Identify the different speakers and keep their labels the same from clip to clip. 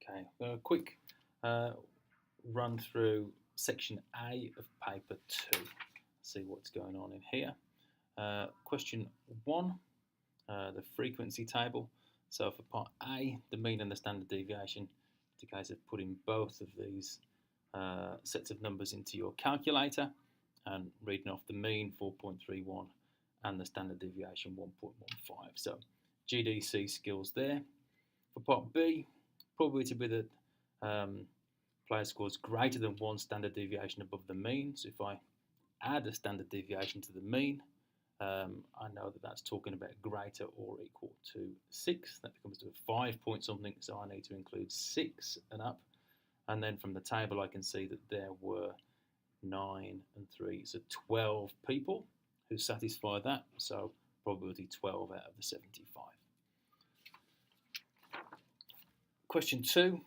Speaker 1: Okay, a quick run through section A of paper 2. See what's going on in here. Question 1, the frequency table. So for part A, the mean and the standard deviation, it's a case of putting both of these sets of numbers into your calculator and reading off the mean 4.31 and the standard deviation 1.15. So GDC skills there. For part B, probability to be that player scores greater than one standard deviation above the mean. So if I add a standard deviation to the mean, I know that that's talking about greater or equal to 6. That becomes to a 5 point something, so I need to include 6 and up. And then from the table I can see that there were 9 and 3, so 12 people who satisfy that, so probability 12 out of the 75. Question 2,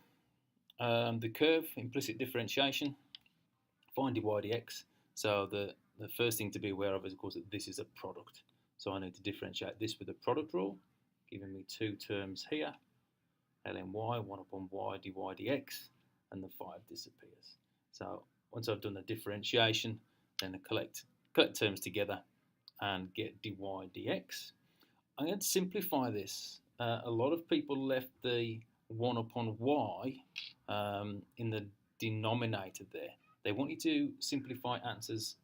Speaker 1: the curve, implicit differentiation, find dy dx. So the first thing to be aware of is, of course, that this is a product. So I need to differentiate this with the product rule, giving me two terms here, ln y, 1 upon y, dy dx, and the 5 disappears. So once I've done the differentiation, then I collect terms together and get dy dx. I'm going to simplify this. A lot of people left the 1 upon y in the denominator there. They want you to simplify answers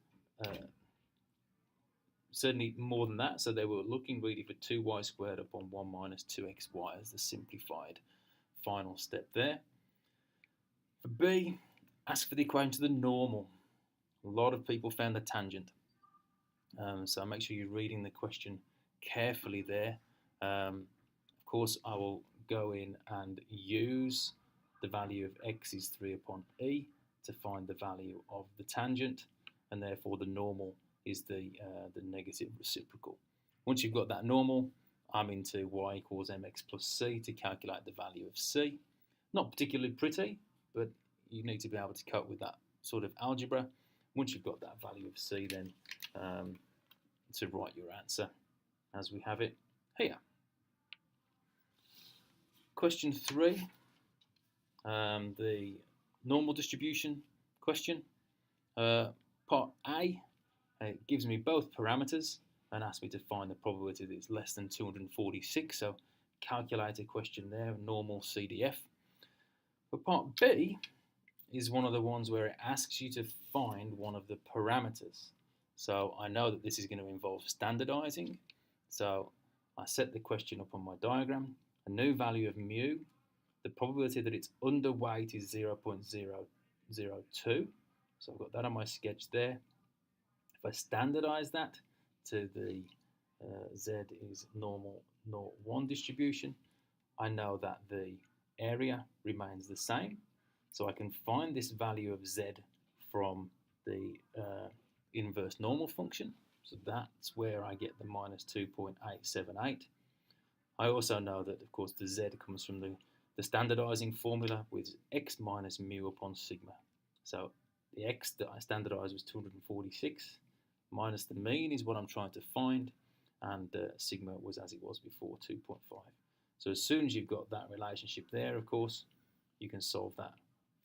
Speaker 1: certainly more than that, so they were looking really for 2y squared upon 1 minus 2xy as the simplified final step there. For B, ask for the equation to the normal. A lot of people found the tangent, so make sure you're reading the question carefully there. Of course, I will go in and use the value of x is 3 upon e to find the value of the tangent, and therefore the normal is the negative reciprocal. Once you've got that normal, I'm into y equals mx plus c to calculate the value of c. Not particularly pretty, but you need to be able to cope with that sort of algebra. Once you've got that value of c, then to write your answer as we have it here. Question 3, the normal distribution question. Part A, it gives me both parameters and asks me to find the probability that it's less than 246, so calculate a question there, normal CDF. But part B is one of the ones where it asks you to find one of the parameters. So I know that this is going to involve standardizing, so I set the question up on my diagram. A new value of mu, the probability that it's underweight is 0.002. So I've got that on my sketch there. If I standardize that to the z is normal 0.1 distribution, I know that the area remains the same. So I can find this value of z from the inverse normal function. So that's where I get the minus 2.878. I also know that, of course, the z comes from the standardizing formula with x minus mu upon sigma. So the x that I standardized was 246, minus the mean is what I'm trying to find, and sigma was as it was before, 2.5. So as soon as you've got that relationship there, of course, you can solve that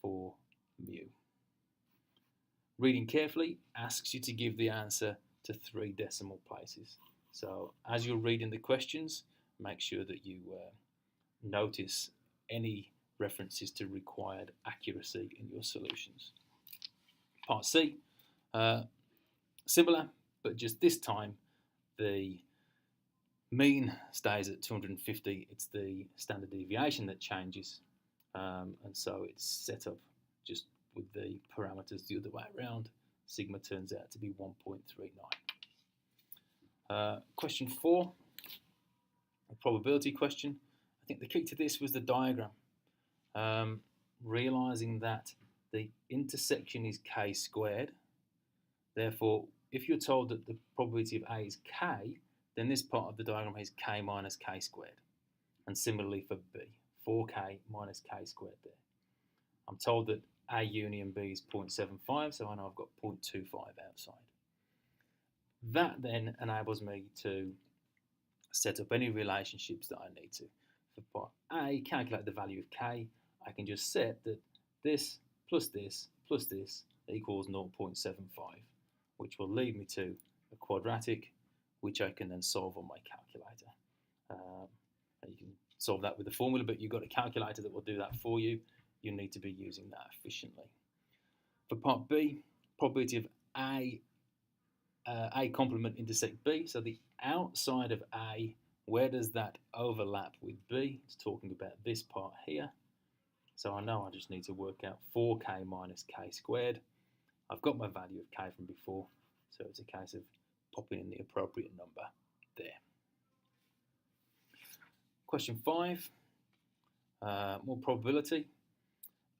Speaker 1: for mu. Reading carefully asks you to give the answer to 3 decimal places. So as you're reading the questions, make sure that you notice any references to required accuracy in your solutions. Part C, similar, but just this time the mean stays at 250. It's the standard deviation that changes, and so it's set up just with the parameters the other way around. Sigma turns out to be 1.39. Question 4, a probability question. I think the key to this was the diagram. Realizing that the intersection is k squared. Therefore, if you're told that the probability of A is k, then this part of the diagram is k minus k squared. And similarly for B, 4k minus k squared there. I'm told that A union B is 0.75, so I know I've got 0.25 outside. That then enables me to set up any relationships that I need to. For part A, calculate the value of k. I can just set that this plus this plus this equals 0.75, which will lead me to a quadratic, which I can then solve on my calculator. You can solve that with the formula, but you've got a calculator that will do that for you. You need to be using that efficiently. For part B, probability of A complement intersect B. So the outside of A, where does that overlap with B? It's talking about this part here. So I know I just need to work out 4k minus k squared. I've got my value of k from before, so it's a case of popping in the appropriate number there. Question 5, more probability.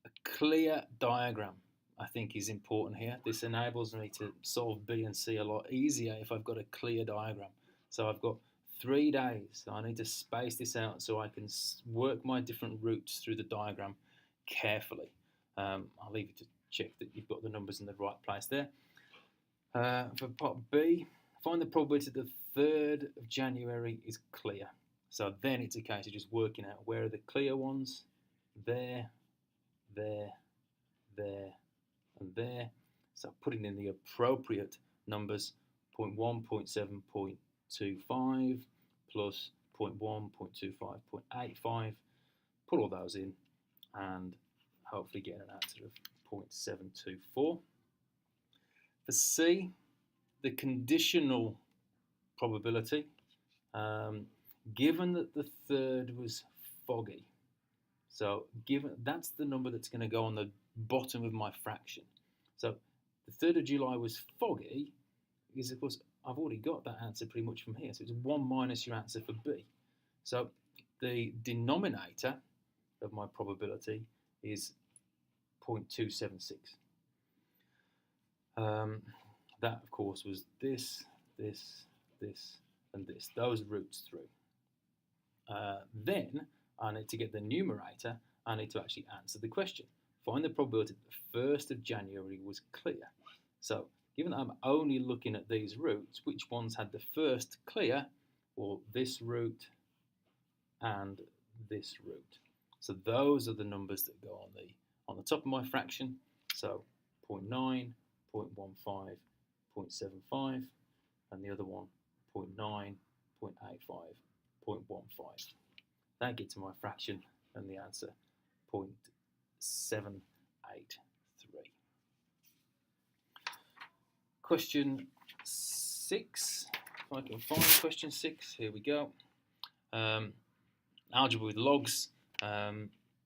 Speaker 1: A clear diagram, I think, is important here. This enables me to solve B and C a lot easier if I've got a clear diagram. So I've got 3 days. So I need to space this out so I can work my different routes through the diagram carefully. I'll leave you to check that you've got the numbers in the right place there. For part B, find the probability that the 3rd of January is clear. So then it's a case of just working out where are the clear ones. There, there, there, and there. So putting in the appropriate numbers, 0.1, 0.7, 0.25, plus 0.1, 0.25, 0.85. Put all those in and hopefully get an answer of 0.724. For C, the conditional probability, given that the 3rd was foggy, so given that's the number that's going to go on the bottom of my fraction. So the 3rd of July was foggy, because of course I've already got that answer pretty much from here. So it's 1 minus your answer for B. So the denominator of my probability is 0.276. That, of course, was this, this, this, and this. Those roots through. Then I need to get the numerator. I need to actually answer the question. Find the probability that the 1st of January was clear. So given that I'm only looking at these roots, which ones had the first clear? Well, this root and this root. So those are the numbers that go on the top of my fraction. So 0.9, 0.15, 0.75, and the other one 0.9, 0.85, 0.15. That gets my fraction and the answer 0.783. Question 6, if I can find question 6, here we go. Algebra with logs.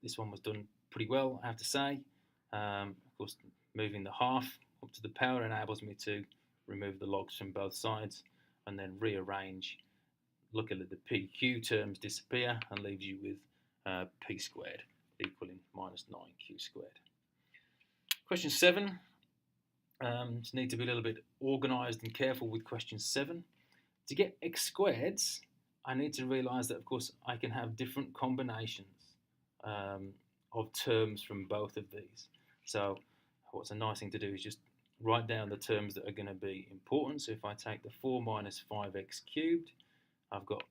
Speaker 1: This one was done pretty well, I have to say. Of course, moving the half up to the power enables me to remove the logs from both sides and then rearrange. Look at the PQ terms disappear and leaves you with P squared equaling minus 9Q squared. Question 7. Just need to be a little bit organised and careful with question 7. To get x squareds, I need to realise that, of course, I can have different combinations of terms from both of these. So what's a nice thing to do is just write down the terms that are going to be important. So if I take the 4 minus 5x cubed, I've got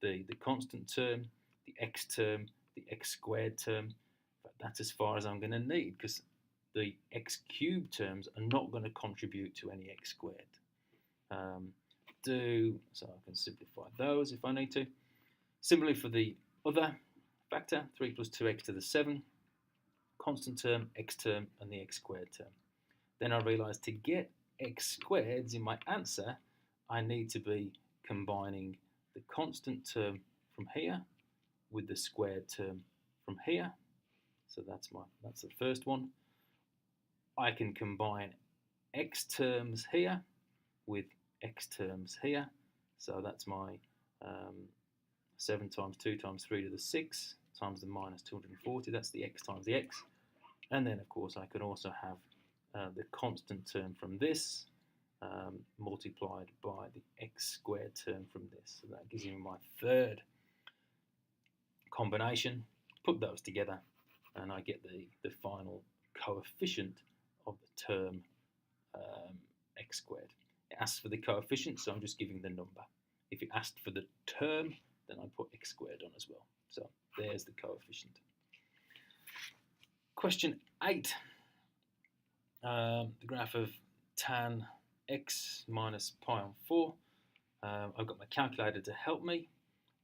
Speaker 1: the constant term, the x term, the x squared term. But that's as far as I'm going to need, because the x cubed terms are not going to contribute to any x squared. So I can simplify those if I need to. Similarly for the other factor, 3 plus 2x to the 7, constant term, x term, and the x squared term. Then I realise to get x squareds in my answer, I need to be combining the constant term from here with the squared term from here. So that's the first one. I can combine x terms here with x terms here. So that's my 7 times 2 times 3 to the 6 times the minus 240. That's the x times the x. And then, of course, I can also have the constant term from this multiplied by the x squared term from this. So that gives me my third combination. Put those together and I get the final coefficient of the term x squared. It asks for the coefficient, so I'm just giving the number. If it asked for the term, then I put x squared on as well. So there's the coefficient. Question 8. The graph of tan x minus pi on 4. I've got my calculator to help me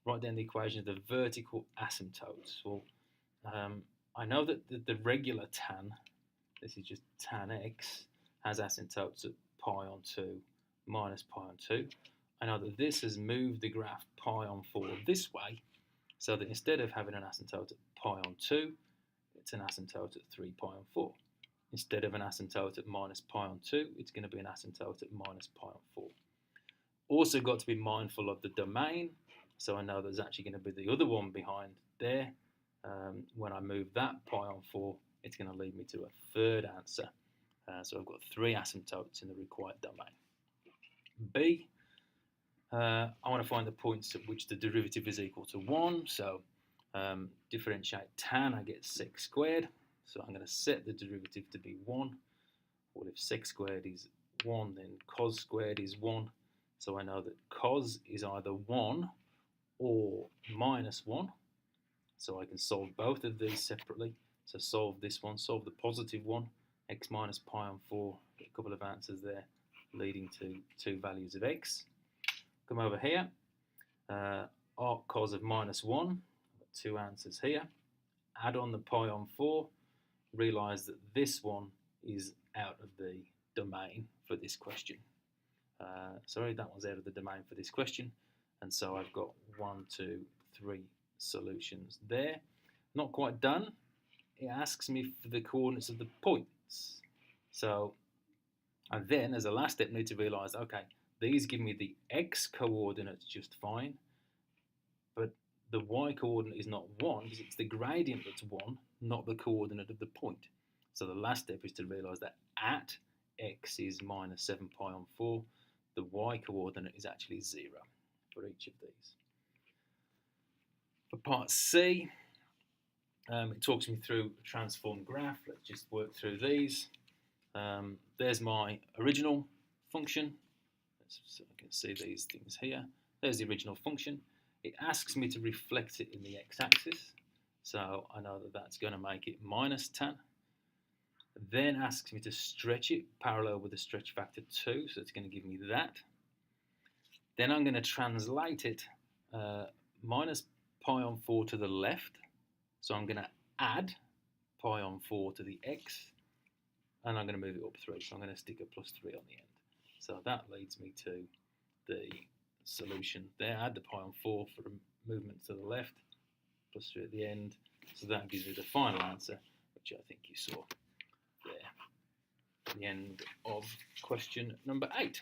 Speaker 1: write down the equation of the vertical asymptotes. Well, I know that the regular tan, this is just tan x, has asymptotes at pi on 2 minus pi on 2. I know that this has moved the graph pi on 4 this way, so that instead of having an asymptote at pi on 2, it's an asymptote at 3 pi on 4. Instead of an asymptote at minus pi on 2, it's going to be an asymptote at minus pi on 4. Also got to be mindful of the domain, so I know there's actually going to be the other one behind there. When I move that pi on 4, it's going to lead me to a third answer. So I've got 3 asymptotes in the required domain. B, I want to find the points at which the derivative is equal to 1. So differentiate tan, I get sec squared. So I'm going to set the derivative to be 1. Well, if sec squared is 1, then cos squared is 1. So I know that cos is either 1 or minus 1. So I can solve both of these separately. So solve this one, solve the positive one, x minus pi on 4, get a couple of answers there leading to 2 values of x. Come over here, arc cos of minus 1, I've got 2 answers here. Add on the pi on 4, realise that this one is out of the domain for this question. Sorry, that one's out of the domain for this question. And so I've got 1, 2, 3 solutions there. Not quite done. It asks me for the coordinates of the points. So I then, as a last step, need to realise, okay, these give me the x coordinates just fine, but the y coordinate is not 1 because it's the gradient that's 1, not the coordinate of the point. So the last step is to realise that at x is minus 7 pi on 4, the y coordinate is actually 0 for each of these. For part C, it talks me through a transformed graph. Let's just work through these. There's my original function. So I can see these things here. There's the original function. It asks me to reflect it in the x-axis. So I know that that's going to make it minus tan. Then asks me to stretch it parallel with the stretch factor 2. So it's going to give me that. Then I'm going to translate it minus pi on 4 to the left. So I'm going to add pi on 4 to the x. And I'm going to move it up 3. So I'm going to stick a plus 3 on the end. So that leads me to the solution there. Add the pi on 4 for the movement to the left, plus 3 at the end. So that gives me the final answer, which I think you saw there. The end of question number 8.